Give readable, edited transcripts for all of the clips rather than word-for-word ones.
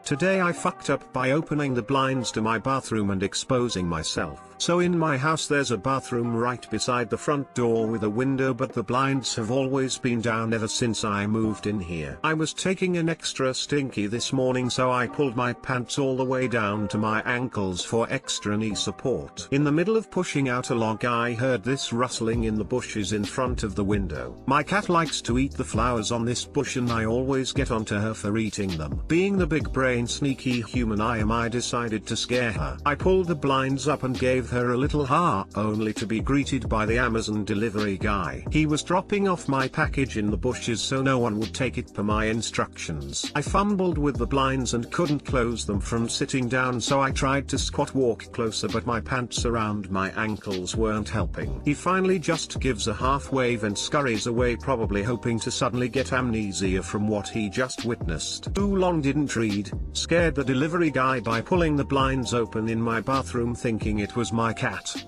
Today I fucked up by opening the blinds to my bathroom and exposing myself. So in my house there's a bathroom right beside the front door with a window, but the blinds have always been down ever since I moved in here. I was taking an extra stinky this morning, so I pulled my pants all the way down to my ankles for extra knee support. In the middle of pushing out a log, I heard this rustling in the bushes in front of the window. My cat likes to eat the flowers on this bush and I always get onto her for eating them. Being the big brain sneaky human I am, I decided to scare her. I pulled the blinds up and gave her a little ha, only to be greeted by the Amazon delivery guy. He was dropping off my package in the bushes so no one would take it per my instructions. I fumbled with the blinds and couldn't close them from sitting down, so I tried to squat walk closer, but my pants around my ankles weren't helping. He finally just gives a half wave and scurries away, probably hoping to suddenly get amnesia from what he just witnessed. Too long didn't read, scared the delivery guy by pulling the blinds open in my bathroom thinking it was my cat.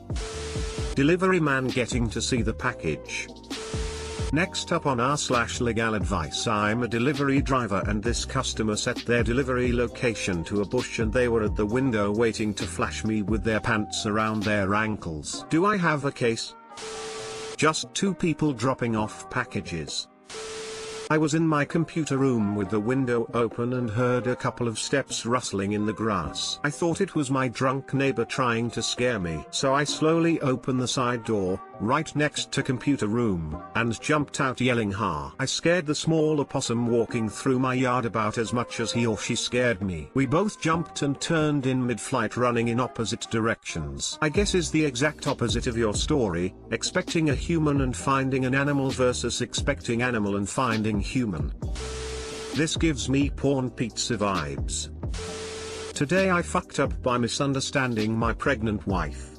Delivery man getting to see the package. Next up on r/legal advice, I'm a delivery driver and this customer set their delivery location to a bush and they were at the window waiting to flash me with their pants around their ankles. Do I have a case? Just two people dropping off packages. I was in my computer room with the window open and heard a couple of steps rustling in the grass. I thought it was my drunk neighbor trying to scare me, so I slowly opened the side door, right next to computer room, and jumped out yelling ha. I scared the small opossum walking through my yard about as much as he or she scared me. We both jumped and turned in mid-flight, running in opposite directions. I guess is the exact opposite of your story, expecting a human and finding an animal versus expecting animal and finding human. This gives me porn pizza vibes. Today I fucked up by misunderstanding my pregnant wife.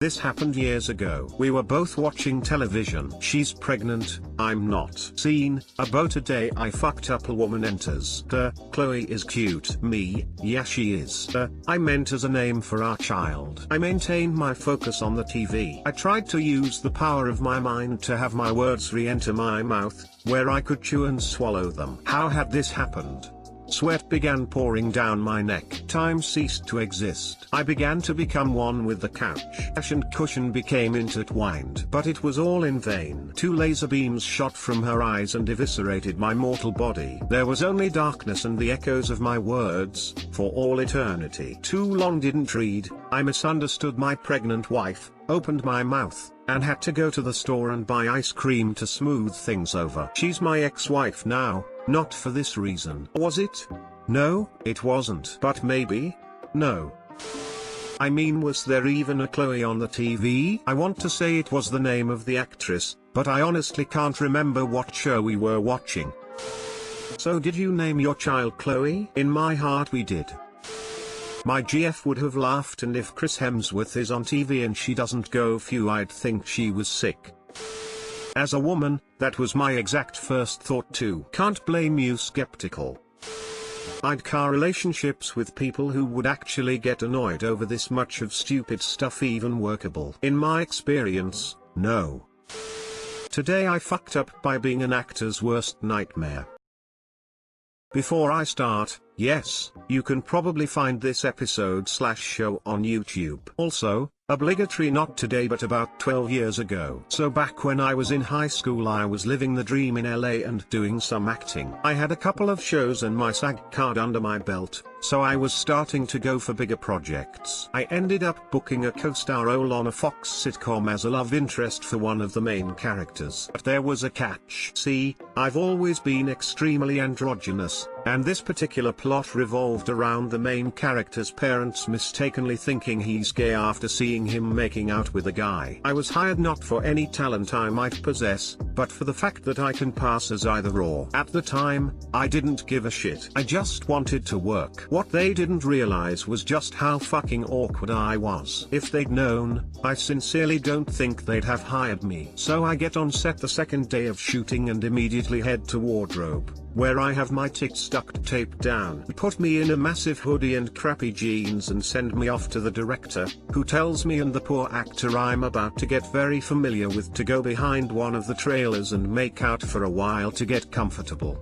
This happened years ago. We were both watching television. She's pregnant, I'm not. Scene, about a day I fucked up. A woman enters. Chloe is cute. Me, yeah she is. I meant as a name for our child. I maintained my focus on the TV. I tried to use the power of my mind to have my words re-enter my mouth, where I could chew and swallow them. How had this happened? Sweat began pouring down my neck. Time ceased to exist. I began to become one with the couch. Couch and cushion became intertwined. But it was all in vain. Two laser beams shot from her eyes and eviscerated my mortal body. There was only darkness and the echoes of my words, for all eternity. Too long didn't read, I misunderstood my pregnant wife, opened my mouth, and had to go to the store and buy ice cream to smooth things over. She's my ex-wife now. Not for this reason. Was it? No, it wasn't. But maybe? No. I mean, was there even a Chloe on the TV? I want to say it was the name of the actress, but I honestly can't remember what show we were watching. So did you name your child Chloe? In my heart we did. My GF would have laughed, and if Chris Hemsworth is on TV and she doesn't go phew, I'd think she was sick. As a woman, that was my exact first thought too. Can't blame you, skeptical. I'd car relationships with people who would actually get annoyed over this much of stupid stuff even workable. In my experience, no. Today I fucked up by being an actor's worst nightmare. Before I start, yes, you can probably find this episode/show on YouTube. Also, obligatory not today but about 12 years ago. So back when I was in high school I was living the dream in LA and doing some acting. I had a couple of shows and my SAG card under my belt, so I was starting to go for bigger projects. I ended up booking a co-star role on a Fox sitcom as a love interest for one of the main characters. But there was a catch. See, I've always been extremely androgynous, and this particular plot revolved around the main character's parents mistakenly thinking he's gay after seeing him making out with a guy. I was hired not for any talent I might possess, but for the fact that I can pass as either or. At the time, I didn't give a shit. I just wanted to work. What they didn't realize was just how fucking awkward I was. If they'd known, I sincerely don't think they'd have hired me. So I get on set the second day of shooting and immediately head to wardrobe. where I have my tits duct taped down, put me in a massive hoodie and crappy jeans and send me off to the director, who tells me and the poor actor I'm about to get very familiar with to go behind one of the trailers and make out for a while to get comfortable.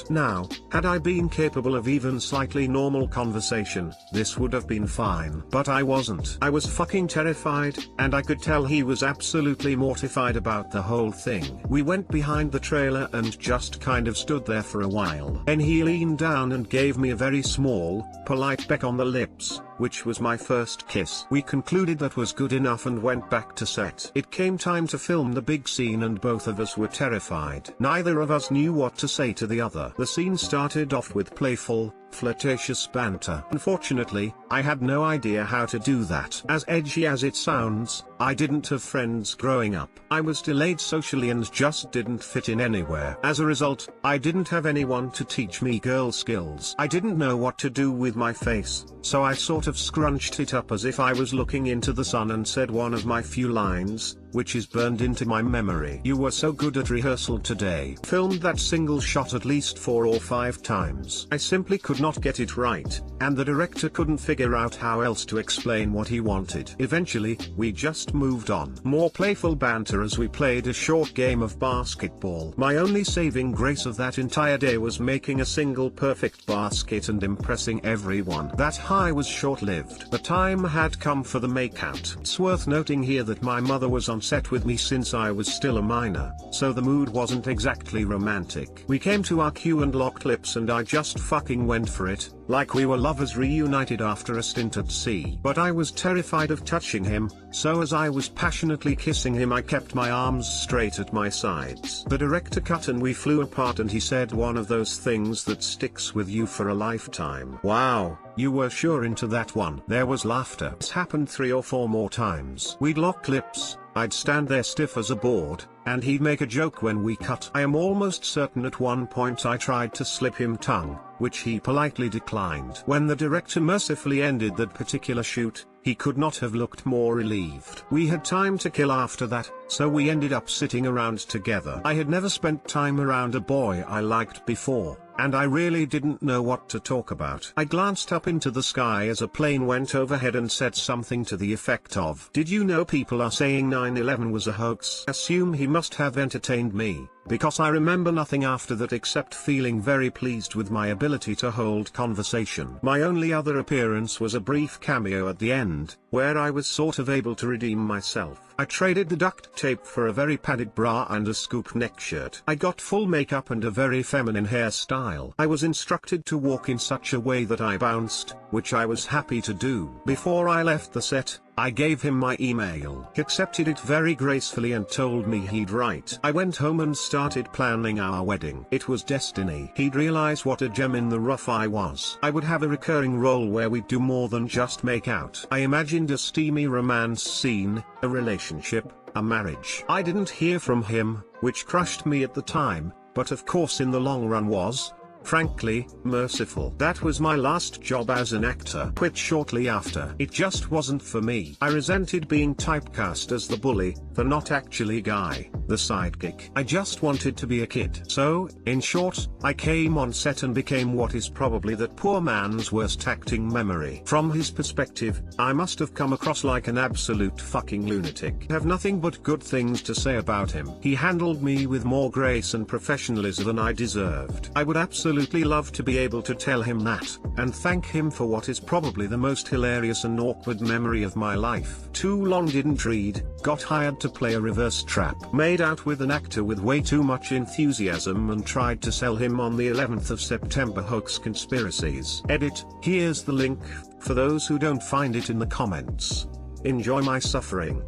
Now, had I been capable of even slightly normal conversation, this would have been fine. But I wasn't. I was fucking terrified, and I could tell he was absolutely mortified about the whole thing. We went behind the trailer and just kind of stood there for a while. Then he leaned down and gave me a very small, polite peck on the lips, which was my first kiss. We concluded that was good enough and went back to set. It came time to film the big scene and both of us were terrified. Neither of us knew what to say to the other. The scene started off with playful, flirtatious banter. Unfortunately, I had no idea how to do that. As edgy as it sounds, I didn't have friends growing up. I was delayed socially and just didn't fit in anywhere. As a result, I didn't have anyone to teach me girl skills. I didn't know what to do with my face, so I sort of scrunched it up as if I was looking into the sun and said one of my few lines, which is burned into my memory. "You were so good at rehearsal today." Filmed that single shot at least 4 or 5 times. I simply could not get it right, and the director couldn't figure out how else to explain what he wanted. Eventually, we just moved on. More playful banter as we played a short game of basketball. My only saving grace of that entire day was making a single perfect basket and impressing everyone. That high was short-lived. The time had come for the makeout. It's worth noting here that my mother was on set with me since I was still a minor, so the mood wasn't exactly romantic. We came to our cue and locked lips and I just fucking went for it, like we were lovers reunited after a stint at sea. But I was terrified of touching him, so as I was passionately kissing him I kept my arms straight at my sides. The director cut and we flew apart and he said one of those things that sticks with you for a lifetime. "Wow, you were sure into that one." There was laughter. This happened 3 or 4 more times. We'd lock lips, I'd stand there stiff as a board, and he'd make a joke when we cut. I am almost certain at one point I tried to slip him tongue, which he politely declined. When the director mercifully ended that particular shoot, he could not have looked more relieved. We had time to kill after that, so we ended up sitting around together. I had never spent time around a boy I liked before, and I really didn't know what to talk about. I glanced up into the sky as a plane went overhead and said something to the effect of, "Did you know people are saying 9/11 was a hoax?" Assume he must have entertained me, because I remember nothing after that except feeling very pleased with my ability to hold conversation. My only other appearance was a brief cameo at the end, where I was sort of able to redeem myself. I traded the duct tape for a very padded bra and a scoop neck shirt. I got full makeup and a very feminine hairstyle. I was instructed to walk in such a way that I bounced, which I was happy to do. Before I left the set, I gave him my email. He accepted it very gracefully and told me he'd write. I went home and started planning our wedding. It was destiny. He'd realize what a gem in the rough I was. I would have a recurring role where we'd do more than just make out. I imagined a steamy romance scene, a relationship, a marriage. I didn't hear from him, which crushed me at the time, but of course in the long run was, frankly, merciful. That was my last job as an actor. Quit shortly after. It just wasn't for me. I resented being typecast as the bully, the not actually guy, the sidekick. I just wanted to be a kid. So, in short, I came on set and became what is probably that poor man's worst acting memory. From his perspective, I must have come across like an absolute fucking lunatic. I have nothing but good things to say about him. He handled me with more grace and professionalism than I deserved. I would absolutely love to be able to tell him that, and thank him for what is probably the most hilarious and awkward memory of my life. Too long didn't read, got hired to play a reverse trap. Made out with an actor with way too much enthusiasm and tried to sell him on the 11th of September hoax conspiracies. Edit, here's the link, for those who don't find it in the comments. Enjoy my suffering.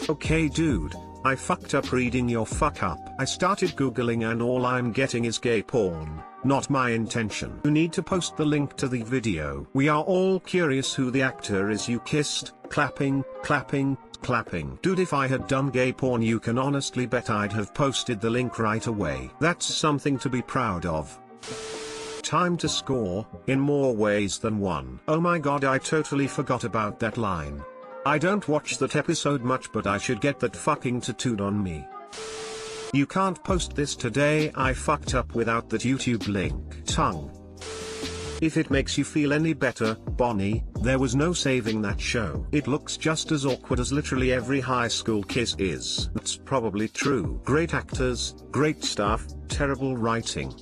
Okay dude, I fucked up reading your fuck up. I started googling and all I'm getting is gay porn. Not my intention. You need to post the link to the video. We are all curious who the actor is you kissed, clapping, clapping, clapping. Dude, if I had done gay porn you can honestly bet I'd have posted the link right away. That's something to be proud of. Time to score, in more ways than one. Oh my god, I totally forgot about that line. I don't watch that episode much but I should get that fucking tattooed on me. You can't post this today, I fucked up without that YouTube link. Tongue. If it makes you feel any better, Bonnie, there was no saving that show. It looks just as awkward as literally every high school kiss is. That's probably true. Great actors, great staff, terrible writing.